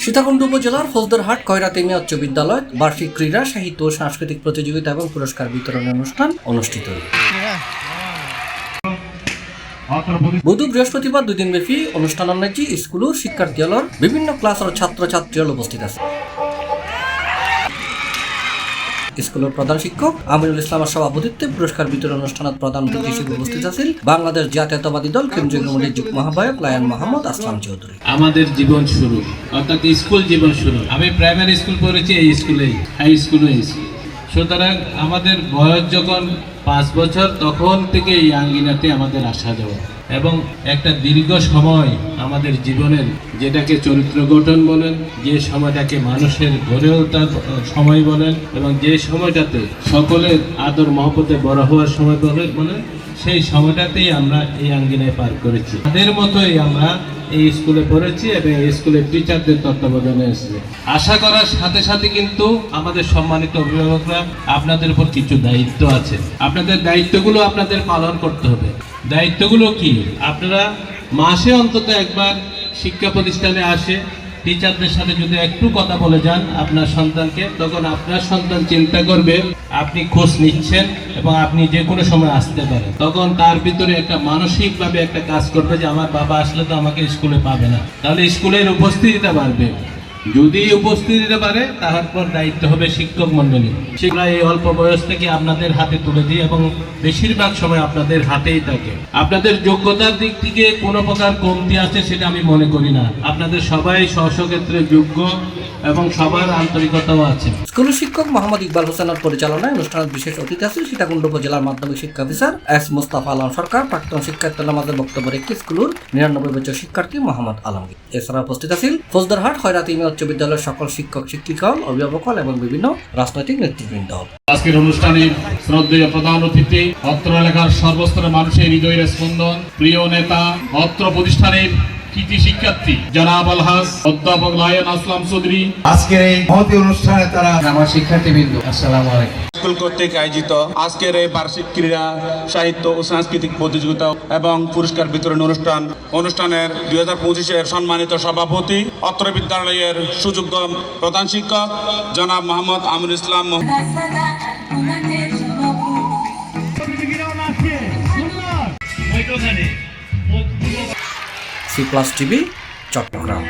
সীতাকুণ্ড উপজেলার ফৌজদারহাট কয়রাতেমিয়া উচ্চ বিদ্যালয় বার্ষিক ক্রীড়া, সাহিত্য ও সাংস্কৃতিক প্রতিযোগিতা এবং পুরস্কার বিতরণ অনুষ্ঠান অনুষ্ঠিত। বুধ বৃহস্পতিবার 2 দিনব্যাপী অনুষ্ঠান অনুযায়ী স্কুলের শিক্ষার্থীদের বিভিন্ন ক্লাসের ছাত্রছাত্রীরা উপস্থিত আছে। স্কুলের প্রধান শিক্ষক আমিনুল ইসলামের সভাপতিত্বে পুরস্কার বিতরণ অনুষ্ঠানত প্রধান অতিথি হিসেবে উপস্থিত আছেন বাংলাদেশ জাতীয়তাবাদী দল কেন্দ্রীয় কমিটির যুগ্ম আহ্বায়ক লায়ন মোহাম্মদ আসলাম চৌধুরী। আমাদের জীবন শুরু, অর্থাৎ স্কুল জীবন শুরু। আমি প্রাইমারি স্কুল পড়েছি এই স্কুলেই, হাই স্কুলে। সুতরাং আমাদের বয়স যখন 5 বছর তখন থেকে এই আঙ্গিনাতে আমাদের আসা যাওয়া এবং একটা দীর্ঘ সময় আমাদের জীবনের, যেটাকে চরিত্র গঠন বলেন, যে সময়টাকে মানুষের গড়ে ওঠার সময় বলেন এবং যে সময়টাতে সকলের আদর মহব্বতে বড় হওয়ার সময় বলেন, সেই সময়টাতেই আমরা এই আঙ্গিনায় পার করেছি। তাদের মতোই আমরা এই স্কুলে পড়েছি এবং এই স্কুলের টিচারদের তত্ত্বাবধানে এসেছে। আশা করার সাথে সাথে কিন্তু আমাদের সম্মানিত অভিভাবকরা, আপনাদের উপর কিছু দায়িত্ব আছে। আপনাদের দায়িত্বগুলো আপনাদের পালন করতে হবে। দায়িত্বগুলো কি? আপনারা মাসে অন্তত একবার শিক্ষা প্রতিষ্ঠানে আসে টিচারদের সাথে যদি একটু কথা বলে যান আপনার সন্তানকে, তখন আপনার সন্তান চিন্তা করবে আপনি খোঁজ নিচ্ছেন এবং আপনি যে কোনো সময় আসতে পারেন। তখন তার ভিতরে একটা মানসিকভাবে একটা কাজ করবে যে আমার বাবা আসলে তো আমাকে স্কুলে পাবে না, তাহলে স্কুলের উপস্থিতিটা বাড়বে। যদি উপস্থিত দিতে পারে তারপর দায়িত্ব হবে শিক্ষক মন্ডলী। সেগুলো এই অল্প বয়স থেকে আপনাদের হাতে তুলে দিই এবং বেশিরভাগ সময় আপনাদের হাতেই থাকে। আপনাদের যোগ্যতার দিক থেকে কোনো প্রকার কমতি আছে সেটা আমি মনে করি না। আপনাদের সবাই স্বক্ষেত্রে যোগ্য এবং সবার আন্তরিকতাও আছে। স্কুলের শিক্ষক মোহাম্মদ ইকবাল হোসেনের পরিচালনায় অনুষ্ঠানের বিশেষ অতিথি আছেন সীতাকুণ্ড উপজেলার মাধ্যমিক শিক্ষা অফিসার এস মোস্তফা আলম সরকার। প্রাক্তন শিক্ষার্থীদের মাঝে বক্তব্য রেখে স্কুলের 99 বছর শিক্ষার্থী মোহাম্মদ আলমগীর। এছাড়া উপস্থিত আছেন ফৌজদারহাট কয়রাতেমিয়া উচ্চ বিদ্যালয়ের সকল শিক্ষক শিক্ষিকা, অভিভাবক এবং বিভিন্ন রাজনৈতিক নেতৃবৃন্দ। আজকের অনুষ্ঠানে শ্রদ্ধেয় প্রধান অতিথি, অত্র এলাকার সর্বস্তরের মানুষের হৃদয়ের স্পন্দন, প্রিয় নেতা, অত্র প্রতিষ্ঠানের কৃতি শিক্ষার্থী জনাব আলহাজ অধ্যাপক লায়ন আসলাম চৌধুরী। আজকের এই মহতী অনুষ্ঠানে তারা আমার শিক্ষার্থীবৃন্দ, আসসালামু আলাইকুম। স্কুল কর্তৃক আয়োজিত আজকের এই বার্ষিক ক্রীড়া, সাহিত্য ও সাংস্কৃতিক প্রতিযোগিতা এবং পুরস্কার বিতরণ অনুষ্ঠানের 2025-এর সম্মানিত সভাপতি, অত্র বিদ্যালয়ের সুযোগ্য প্রধান শিক্ষক জনাব মোহাম্মদ আমিনুল ইসলাম। C+ TV Chittagong.